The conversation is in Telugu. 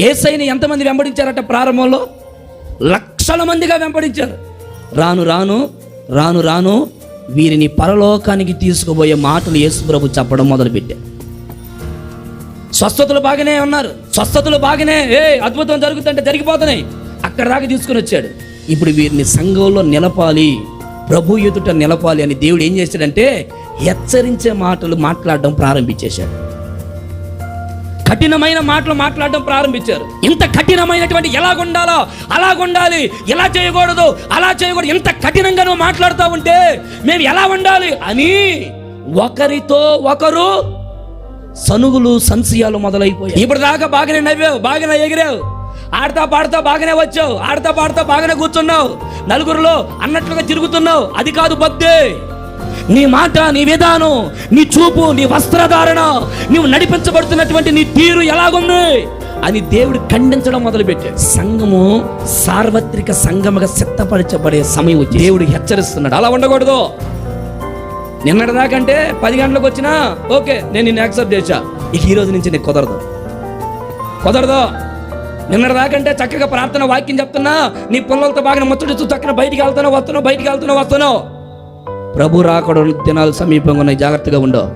యేసయ్యని ఎంతమంది వెంబడించారట ప్రారంభంలో? లక్షల మందిగా వెంబడించారు. రాను రాను రాను రాను వీరిని పరలోకానికి తీసుకుపోయే మాటలు యేసు ప్రభు చెప్పడం మొదలుపెట్టారు. స్వస్థతలు బాగానే ఉన్నారు, స్వస్థతలు బాగానే, అద్భుతం జరుగుతుంటే జరిగిపోతున్నాయి, అక్కడ దాకా తీసుకుని వచ్చాడు. ఇప్పుడు వీరిని సంఘంలో నిలపాలి, ప్రభు ఎదుట నిలపాలి అని దేవుడు ఏం చేశాడంటే హెచ్చరించే మాటలు మాట్లాడడం ప్రారంభించేశాడు. కఠినమైన మాటలు మాట్లాడడం ప్రారంభించారు. ఇంత కఠినమైనటువంటి ఎలాగుండాలో అలాగుండాలి, ఎలా చేయకూడదు అలా చేయకూడదు, ఇంత కఠినంగా నువ్వు మాట్లాడుతూ ఉంటే మేము ఎలా ఉండాలి అని ఒకరితో ఒకరు సనుగులు సంశయాలు మొదలైపోయాయి. ఇప్పుడు దాకా బాగానే నవ్వావు, బాగానే ఎగిరావు, ఆడతా పాడతా బాగానే వచ్చావు, ఆడతా పాడతా బాగానే కూర్చున్నావు, నలుగురిలో అన్నట్లుగా తిరుగుతున్నావు. అది కాదు భక్తి. నీ మాట, నీ విధానం, నీ చూపు, నీ వస్త్రధారణ, నీవు నడిపించబడుతున్నటువంటి నీ తీరు ఎలాగుంది అని దేవుడు ఖండించడం మొదలుపెట్టాడు. సంఘము సార్వత్రిక సంఘముగా సిద్ధపరచబడే సమయం వచ్చి దేవుడు హెచ్చరిస్తున్నాడు, అలా ఉండకూడదు. నిన్నటి దాకంటే 10 గంటలకు వచ్చినా ఓకే, నేను నిన్ను యాక్సెప్ట్ చేశా, ఇక ఈ రోజు నుంచి నీకు కుదరదు. నిన్నటి దాకంటే చక్కగా ప్రార్థన వాక్యం చెప్తున్నా, నీ పిల్లలతో బాగా ముచ్చటిస్తూ చక్కగా బయటికి వెళ్తున్నావు, వస్తున్నావు. ప్రభు రాకడ దినాలు సమీపంగా ఉన్నాయి, జాగ్రత్తగా ఉండవు.